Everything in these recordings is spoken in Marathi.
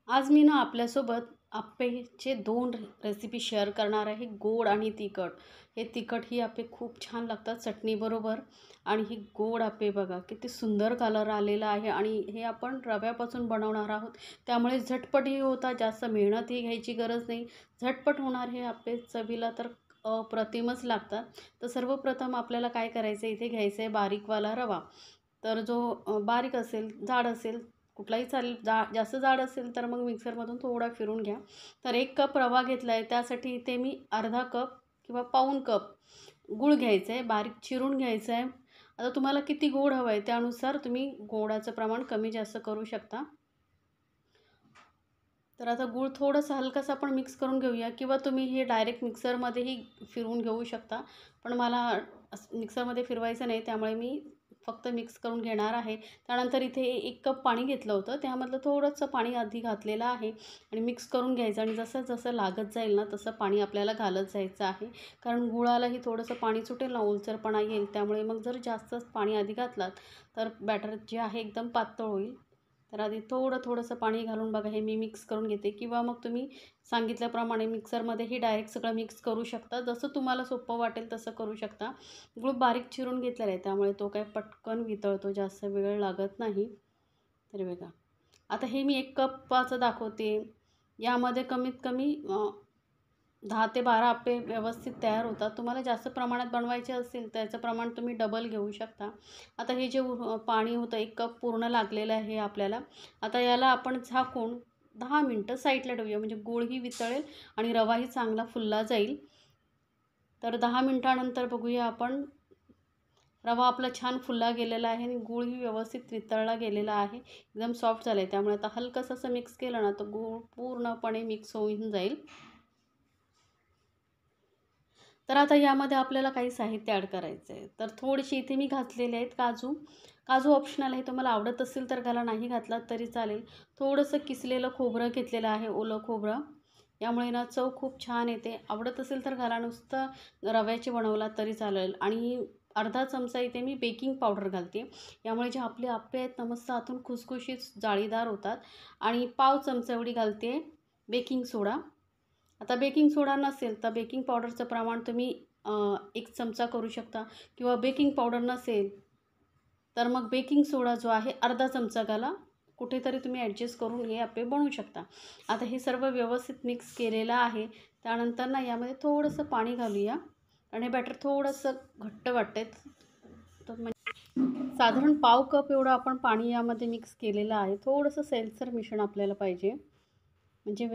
आज मी ना आपल्यासोबत आप्पेचे दोन रेसिपी शेअर करणार आहे, गोड आणि तिखट. हे तिखट ही आप्पे खूप छान लागतात चटणीबरोबर. आणि ही गोड आप्पे बघा किती सुंदर कलर आलेला आहे आणि हे आपण रव्यापासून बनवणार आहोत. त्यामुळे झटपटही होतात, जास्त मेहनतही घ्यायची गरज नाही. झटपट होणार हे आप्पे चवीला तर अप्रतिमच लागतात. तर सर्वप्रथम आपल्याला काय करायचं आहे, इथे घ्यायचं आहे बारीकवाला रवा. तर जो बारीक असेल, जाड असेल कुठलाही चालेल. जास्त जाड असेल तर मग मिक्सरमधून थोडा फिरून घ्या. तर 1 कप रवा घेतला आहे, त्यासाठी इथे मी अर्धा कप किंवा पाऊण कप गूळ घ्यायचं आहे, बारीक चिरून घ्यायचं आहे. आता तुम्हाला किती गोड हवं आहे त्यानुसार तुम्ही गोडाचं प्रमाण कमी जास्त करू शकता. तर आता गूळ थोडंसं हलकंसं आपण मिक्स करून घेऊया किंवा तुम्ही हे डायरेक्ट मिक्सरमध्येही फिरवून घेऊ शकता. पण मला मिक्सरमध्ये फिरवायचं नाही, त्यामुळे मी फक्त मिक्स करून घेणार आहे. त्यानंतर इथे 1 कप पाणी घेतलं होतं, त्यामधलं थोडंसं पाणी आधी घातलेलं आहे आणि मिक्स करून घ्यायचं. आणि जसं जसं लागत जाईल ना तसं पाणी आपल्याला घालत जायचं आहे. कारण गुळालाही थोडंसं पाणी सुटेल ना, ओलसरपणा येईल. त्यामुळे मग जर जास्तच पाणी आधी घातलात तर बॅटर जे आहे एकदम पातळ होईल. तर आधी थोडंसं पाणी घालून बघा, हे मी मिक्स करून घेते. किंवा मग तुम्ही सांगितल्याप्रमाणे मिक्सरमध्येही डायरेक्ट सगळं मिक्स करू शकता. जसं तुम्हाला सोपं वाटेल तसं करू शकता. गूळ बारीक चिरून घेतलेला आहे, त्यामुळे तो काय पटकन वितळतो, जास्त वेळ लागत नाही. तर बघा, आता हे मी 1 कपाचं दाखवते. यामध्ये कमीत कमी 10 ते 12 आप्पे व्यवस्थित तयार होतात. तुम्हाला जास्त प्रमाणात बनवायचे असतील त्याचं प्रमाण तुम्ही डबल घेऊ शकता. आता हे जे पाणी होतं 1 कप पूर्ण लागलेलं आहे आपल्याला. आता याला आपण झाकून 10 मिनटं साईडला ठेवूया, म्हणजे गूळही वितळेल आणि रवाही चांगला फुलला जाईल. तर 10 मिनटानंतर बघूया आपण, रवा आपला छान फुलला गेलेला आहे आणि गूळही व्यवस्थित वितळला गेलेला आहे. एकदम सॉफ्ट झालं आहे. त्यामुळे आता हलकंसं असं मिक्स केलं ना तर गूळ पूर्णपणे मिक्स होऊन जाईल. तर आता यामध्ये आपल्याला काही साहित्य ॲड करायचं आहे. तर थोडीशी इथे मी घातलेले आहेत काजू. काजू ऑप्शनल आहे, तुम्हाला आवडत असेल तर घाला, नाही घातलात तरी चालेल. थोडंसं किसलेलं खोबरं घेतलेलं आहे, ओलं खोबरं. यामुळे ना चव खूप छान येते. आवडत असेल तर घाला, नुसतं रव्याची बनवला तरी चालेल. आणि अर्धा चमचा इथे मी बेकिंग पावडर घालते. यामुळे जे आपले आप्पे आहेत ना मस्त आतून खुसखुशीत जाळीदार होतात. आणि पाव चमचा एवढी घालते बेकिंग सोडा. आता बेकिंग सोडा नसेल तर बेकिंग पावडरचं प्रमाण तुम्ही 1 चमचा करू शकता. किंवा बेकिंग पावडर नसेल तर मग बेकिंग सोडा जो आहे अर्धा चमचा घाला. कुठेतरी तुम्ही ॲडजस्ट करून हे आप्पे बनवू शकता. आता हे सर्व व्यवस्थित मिक्स केलेलं आहे. त्यानंतर ना यामध्ये थोडंसं पाणी घालूया आणि हे बॅटर थोडंसं घट्ट वाटते. तर म्हणजे साधारण पाव कप एवढं आपण पाणी यामध्ये मिक्स केलेलं आहे. थोडंसं सैलसर मिश्रण आपल्याला पाहिजे, म्हणजे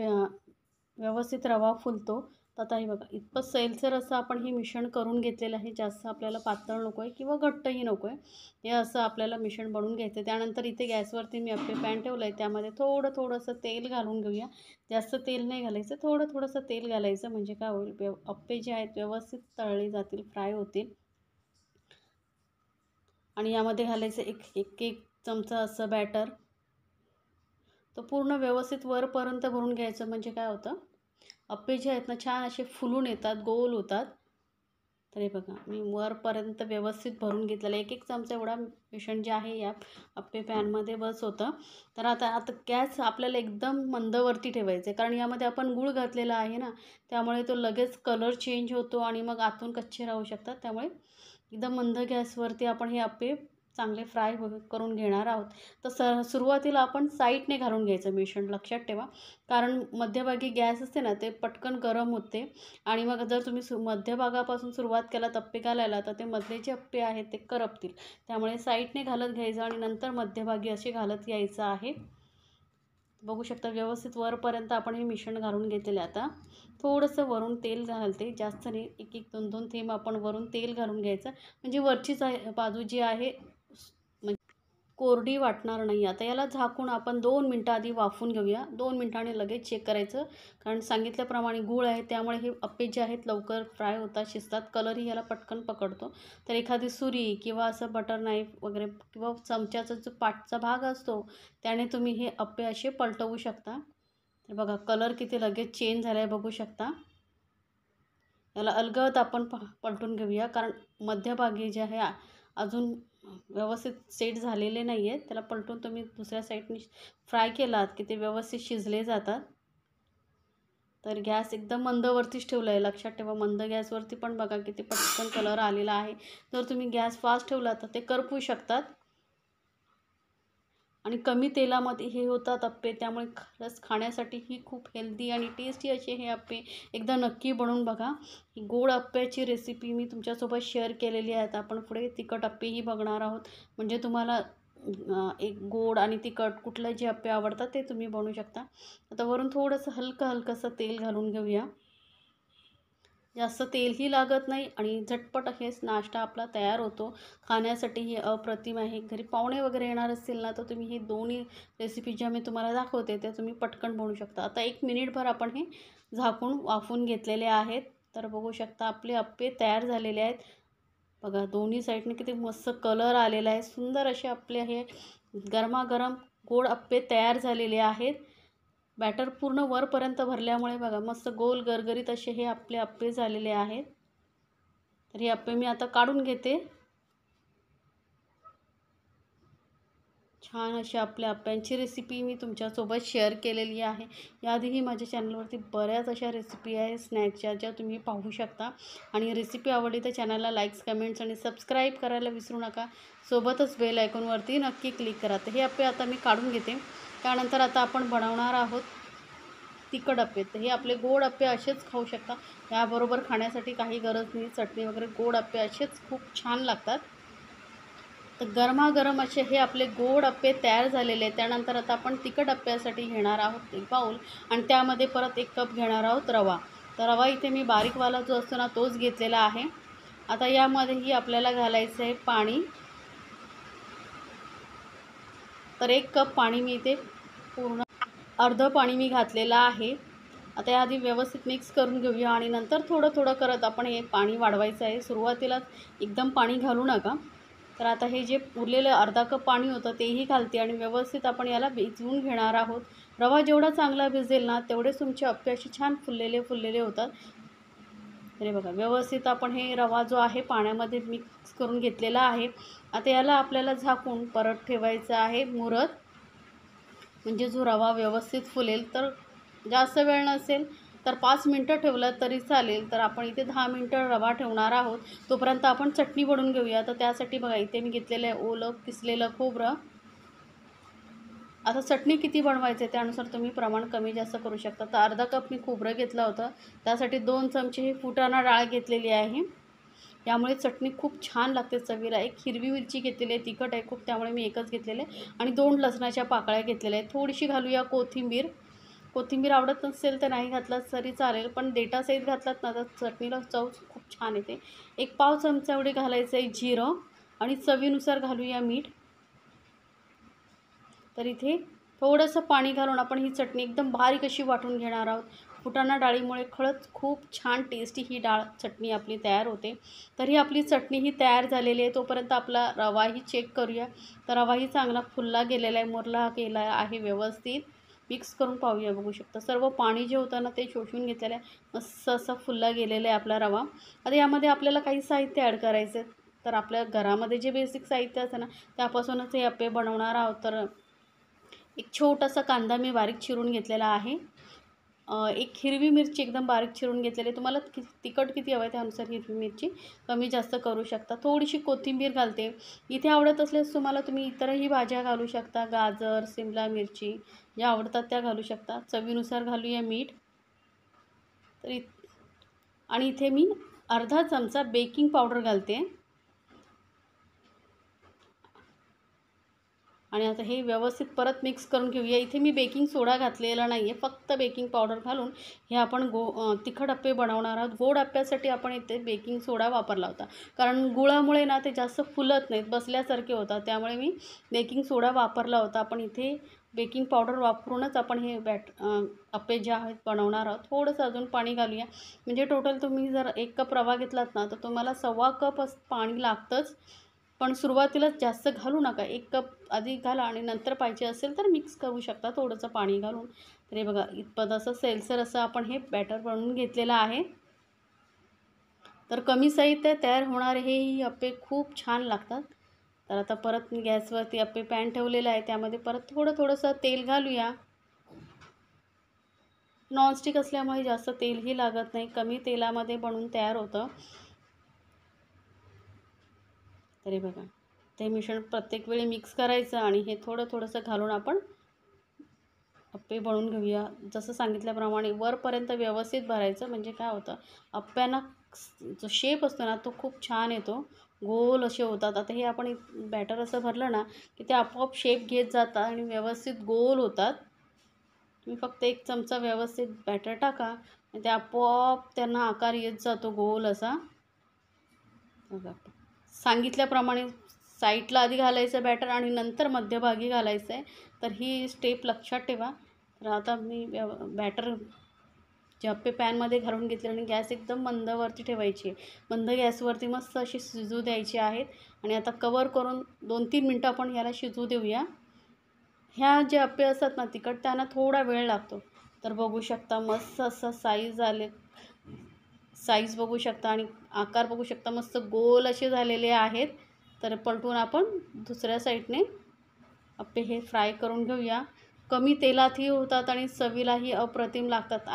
व्यवस्थित रवा फुलतो. तर आता हे बघा, इतकं सैलसर असं आपण हे मिश्रण करून घेतलेलं आहे. जास्त आपल्याला पातळ नको आहे किंवा घट्टही नको आहे. हे असं आपल्याला मिश्रण बनवून घ्यायचं आहे. त्यानंतर इथे गॅसवरती मी आप्पे पॅन ठेवलं आहे, त्यामध्ये थोडंसं तेल घालून घेऊया. जास्त तेल नाही घालायचं, थोडंसं तेल घालायचं, म्हणजे काय होईल, आप्पे जे आहेत व्यवस्थित तळले जातील, फ्राय होतील. आणि यामध्ये घालायचं एक चमचा असं बॅटर. तो पूर्ण व्यवस्थित वरपर्यंत भरून घ्यायचं, म्हणजे काय होतं, आप्पे जे आहेत ना छान असे फुलून येतात, गोल होतात. तर हे बघा, मी वरपर्यंत व्यवस्थित भरून घेतलेलं. एक चमचा एवढा मिश्रण जे आहे या आप्पे पॅनमध्ये बस होतं. तर आता आता गॅस आपल्याला एकदम मंदवरती ठेवायचं आहे, कारण यामध्ये आपण गूळ घातलेला आहे ना, त्यामुळे तो लगेच कलर चेंज होतो आणि मग आतून कच्चे राहू शकतात. त्यामुळे एकदम मंद गॅसवरती आपण हे आप्पे चांगले फ्राय करून घेणार आहोत. तर सुरुवातीला आपण साईडने घालून घ्यायचं मिश्रण, लक्षात ठेवा. कारण मध्यभागी गॅस असते ना ते पटकन गरम होते. आणि मग जर तुम्ही मध्यभागापासून सुरुवात केलात अप्पे घालायला तर ते मधले जे अप्पे आहेत ते करपतील. त्यामुळे साईडने घालत घ्यायचं आणि नंतर मध्यभागी असे घालत यायचं आहे. बघू शकता व्यवस्थित वरपर्यंत आपण हे मिश्रण घालून घेतलेलं आहे. आता थोडंसं वरून तेल घालते, जास्त नाही, 1 2 थेंब आपण वरून तेल घालून घ्यायचं, म्हणजे वरची बाजू जी आहे कोरडी वाटणार नाही. आता याला झाकून आपण 2 मिनटं आधी वाफवून घेऊया. 2 मिनिटांनी लगेच चेक करायचं, कारण सांगितल्याप्रमाणे गूळ आहे त्यामुळे हे अप्पे जे आहेत लवकर फ्राय होतात, शिजतात. कलरही याला पटकन पकडतो. तर एखादी सुरी किंवा असं बटर नाईफ वगैरे किंवा चमच्याचा जो पाठचा भाग असतो त्याने तुम्ही हे अप्पे असे पलटवू शकता. तर बघा कलर किती लगेच चेंज झाला आहे, बघू शकता. याला अलगद आपण पलटून घेऊया, कारण मध्यभागी जे आहे अजून व्यवस्थित सेट झालेले नाही आहेत. त्याला पलटून तुम्ही दुसऱ्या साईडने फ्राय केलात की ते व्यवस्थित शिजले जातात. तर गॅस एकदम मंदवरतीच ठेवला आहे. लक्षात ठेवा, मंद गॅसवरती पण बघा किती पटकन कलर आलेला आहे. जर तुम्ही गॅस फास्ट ठेवला तर ते करपू शकतात. आणि कमी तेलामध्ये हे होतात अप्पे, त्यामुळे खरंच खाण्यासाठी ही खूप हेल्दी आणि टेस्टी असे हे अप्पे एकदा नक्की बनवून बघा. ही गोड अप्प्याची रेसिपी मी तुमच्यासोबत शेअर केलेली आहे. आपण पुढे तिखट अप्पेही बघणार आहोत. म्हणजे तुम्हाला एक गोड आणि तिखट कुठलं जे अप्पे आवडतात ते तुम्ही बनवू शकता. आता वरून थोडंसं हलकंसं तेल घालून घेऊया. जास्त तेलही लागत नाही आणि झटपट हेच नाश्ता आपला तयार होतो. खाण्यासाठी ही अप्रतिम आहे. घरी पाहुणे वगैरे येणार असतील ना, तर तुम्ही ही दोन्ही रेसिपी ज्या मी तुम्हाला दाखवते त्या तुम्ही पटकन बनवू शकता. आता 1 मिनिटभर आपण हे झाकून वाफवून घेतलेले आहेत. तर बघू शकता आपले अप्पे तयार झालेले आहेत. बघा दोन्ही साईडने किती मस्त कलर आलेला आहे. सुंदर असे आपले हे गरमागरम गोड अप्पे तयार झालेले आहेत. बॅटर पूर्ण वरपर्यंत भरल्यामुळे बघा मस्त गोल गरगरीत असे हे आपले अप्पे झालेले आहेत. तर हे अप्पे मी आता काढून घेते. छान अशा आपल्या अप्प्यांची रेसिपी मी तुमच्यासोबत शेअर केलेली आहे. याआधीही माझ्या चॅनलवरती बऱ्याच अशा रेसिपी आहे स्नॅक्सच्या, ज्या तुम्ही पाहू शकता. आणि रेसिपी आवडली तर चॅनलला लाईक्स, कमेंट्स आणि सबस्क्राईब करायला विसरू नका. सोबतच बेल आयकॉनवरती नक्की क्लिक करा. तर हे अप्पे आता मी काढून घेते. त्यानंतर आता आपण बनवणार आहोत तिखट अप्पे. तर हे आपले गोड अप्पे असेच खाऊ शकता. याबरोबर खाण्यासाठी काही गरज नाही चटणी वगैरे. गोड अप्पे असेच खूप छान लागतात. तर गरमागरम असे हे आपले गोड अप्पे तयार झालेले आहेत. त्यानंतर आता आपण तिखट अप्प्यासाठी घेणार आहोत 1 बाऊल आणि त्यामध्ये परत 1 कप घेणार आहोत रवा. तर रवा इथे मी बारीकवाला जो असतो ना तोच घेतलेला आहे. आता यामध्येही आपल्याला घालायचं आहे पाणी. तर 1 कप पाणी मी इथे पूर्ण अर्धं पाणी मी घातलेलं आहे. आता याआधी व्यवस्थित मिक्स करून घेऊया आणि नंतर थोडं थोडं करत आपण हे पाणी वाढवायचं आहे. सुरुवातीला एकदम पाणी घालू नका. तर आता हे जे उरलेलं अर्धा कप पाणी होतं तेही घालते आणि व्यवस्थित आपण याला भिजवून घेणार आहोत. रवा जेवढा चांगला भिजेल ना तेवढेच तुमचे अप्पे असे छान फुललेले होतात. तर हे बघा व्यवस्थित आपण हे रवा जो आहे पाण्यामध्ये मिक्स करून घेतलेला आहे. आता याला आपल्याला झाकून परत ठेवायचं आहे मुरत. म्हणजे जो रवा व्यवस्थित फुलेल. तर जास्त वेळ नसेल तर 5 मिनटं ठेवलं तरी चालेल. तर आपण इथे 10 मिनटं रवा ठेवणार आहोत. तोपर्यंत आपण चटणी बनवून घेऊया. तर त्यासाठी बघा इथे मी घेतलेलं आहे ओलं किसलेलं खोबरं. आता चटणी किती बनवायचं आहे त्यानुसार तुम्ही प्रमाण कमी जास्त करू शकता. तर अर्धा कप मी खोबरं घेतलं होतं. त्यासाठी 2 चमचे ही फुटाणा डाळ घेतलेली आहे. यामुळे चटणी खूप छान लागते चवीला. 1 हिरवी मिरची घेतलेली आहे, तिखट आहे खूप त्यामुळे मी 1च घेतलेले आहे. आणि 2 लसणाच्या पाकळ्या घेतलेल्या आहेत. थोडीशी घालूया कोथिंबीर. कोथिंबीर आवडत नसेल तर नाही घातलात तरी चालेल, पण देठासहित घातलात ना तर चटणीला चव खूप छान येते. 1 पाव चमचा एवढे घालायचं आहे जिरं आणि चवीनुसार घालूया मीठ. तर इथे थोडंसं पाणी घालून आपण ही चटणी एकदम बारीक अशी वाटून घेणार आहोत. फुटाणा डाळीमुळे खरंच खूप छान टेस्टी ही चटणी आपली तयार होते. तर ही आपली चटणी ही तयार झालेली आहे. तोपर्यंत आपला रवाही चेक करूया. तर रवाही चांगला फुलला गेलेला आहे, मुरला गेला आहे व्यवस्थित. मिक्स करून पाहूया. बघू शकता सर्व पाणी जे होतं ना ते शोषून घेतलेलं आहे. मस्त असा फुलला गेलेला आहे आपला रवा. आता यामध्ये आपल्याला काही साहित्य ॲड करायचं आहे. तर आपल्या घरामध्ये जे बेसिक साहित्य असतं ना त्यापासूनच हे अप्पे बनवणार आहोत. तर एक छोटासा कांदा मी बारीक चिरून घेतलेला आहे. 1 हिरवी मिरची एकदम बारीक चिरून घेतलेली आहे. तुम्हाला तिखट किती हवं आहे त्यानुसार हिरवी मिरची कमी जास्त करू शकता. थोडीशी कोथिंबीर घालते. इथे आवडत असल्यास तुम्हाला तुम्ही इतरही भाज्या घालू शकता. गाजर, सिमला मिरची ज्या आवडतात त्या घालू शकता. चवीनुसार घालूया मीठ. तर आणि इथे मी अर्धा चमचा बेकिंग पावडर घालते. आणि आता हे व्यवस्थित परत मिक्स करून घेऊया. इथे मी बेकिंग सोडा घातलेला नाही आहे, फक्त बेकिंग पावडर घालून हे आपण तिखट अप्पे बनवणार आहोत. गोड अप्प्यासाठी आपण इथे बेकिंग सोडा वापरला होता, कारण गुळामुळे ना ते जास्त फुलत नाहीत, बसल्यासारखे होतात. त्यामुळे मी बेकिंग सोडा वापरला होता. आपण इथे बेकिंग पावडर वापरूनच आपण हे अप्पे जे आहेत बनवणार आहोत. थोडंसं अजून पाणी घालूया. म्हणजे टोटल तुम्ही जर 1 कप रवा घेतलात ना तर तुम्हाला 1.25 कप पाणी लागतंच. पण सुरुवातीलाच जास्त घालू नका. 1 कप आधी घाला आणि नंतर पाहिजे असेल तर मिक्स करू शकता थोडंसं पाणी घालून. तर हे बघा इतपत असं सैलसर असं आपण हे बॅटर बनवून घेतलेलं आहे. तर कमी साहित्यात तयार होणारे हे अप्पे खूप छान लागतात. तर आता परत मी गॅसवरती अप्पे पॅन ठेवलेला आहे, त्यामध्ये परत थोडंसं तेल घालूया. नॉनस्टिक असल्यामुळे जास्त तेलही लागत नाही, कमी तेलामध्ये बनवून तयार होतं. तरी बघा, ते मिश्रण प्रत्येक वेळी मिक्स करायचं आणि हे थोडंसं घालून आपण अप्पे बनवून घेऊया. जसं सांगितल्याप्रमाणे वरपर्यंत व्यवस्थित भरायचं, म्हणजे काय होतं, अप्प्यांना जो शेप असतो ना तो खूप छान येतो, गोल असे होतात. आता हे आपण बॅटर असं भरलं ना की ते आपोआप शेप घेत जातात आणि व्यवस्थित गोल होतात. तुम्ही फक्त एक चमचा व्यवस्थित बॅटर टाका आणि ते आपोआप त्यांना आकार येत जातो गोल असा. बघा, सांगितल्याप्रमाणे साईडला आधी घालायचं बॅटर आणि नंतर मध्यभागी घालायचं आहे. तर ही स्टेप लक्षात ठेवा. तर आता मी बॅटर जे अप्पे पॅनमध्ये घालून घेतले आणि गॅस एकदम मंदवरती ठेवायची आहे. मंद गॅसवरती मस्त अशी शिजू द्यायची आहेत आणि आता कवर करून 2-3 मिनटं आपण याला शिजू देऊया. ह्या जे अप्पे असतात ना तिखट, त्यांना थोडा वेळ लागतो. तर बघू शकता मस्त असं साईज बघू शकता आणि आकार बघू शकता, मस्त गोल असे झालेले आहेत. तर पलटून आपण दुसऱ्या साईडने अप्पे हे फ्राय करून घेऊया. कमी तेलातही होतात आणि चवीलाही अप्रतिम लागतात.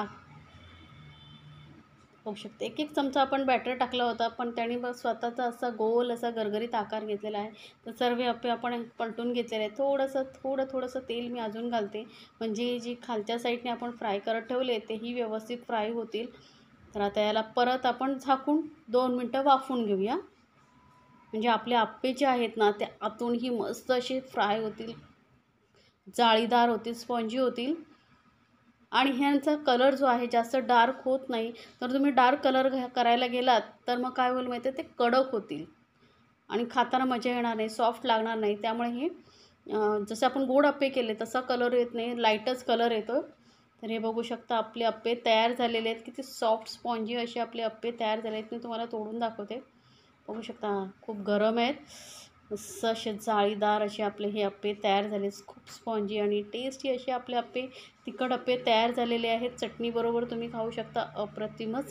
होऊ शकते, एक चमचा आपण बॅटर टाकला होता, पण त्याने बघ स्वतःचा असा गोल असा गरगरीत आकार घेतलेला आहे. तर सर्व अप्पे आपण पलटून घेतलेले आहे. थोडंसं तेल मी अजून घालते, म्हणजे जी खालच्या साईडने आपण फ्राय करत ठेवले तेही व्यवस्थित फ्राय होतील. तर आता याला परत आपण झाकून 2 मिनटं वाफवून घेऊया, म्हणजे आपले अप्पे जे आहेत ना ते आतूनही मस्त असे फ्राय होतील, जाळीदार होतील, स्पॉन्जी होतील. आणि ह्यांचा कलर जो आहे जास्त डार्क होत नाही. तर तुम्ही डार्क कलर करायला गेलात तर मग काय होईल माहिती आहे, ते कडक होतील आणि खाताना मजा येणार नाही, सॉफ्ट लागणार नाही. त्यामुळे हे जसं आपण गोड अप्पे केले तसा कलर येत नाही, लाईटच कलर येतो. तर हे बघू शकता आपले अप्पे तयार झालेले आहेत. किती सॉफ्ट स्पॉन्जी असे आपले अप्पे तयार झाले आहेत. मी तुम्हाला तोडून दाखवते. बघू शकता खूप गरम आहेत, मस्त असे जाळीदार असे आपले हे अप्पे तयार झाले. खूप स्पॉन्जी आणि टेस्टी असे आपले अप्पे, तिखट अप्पे तयार झालेले आहेत. चटणीबरोबर तुम्ही खाऊ शकता, अप्रतिमच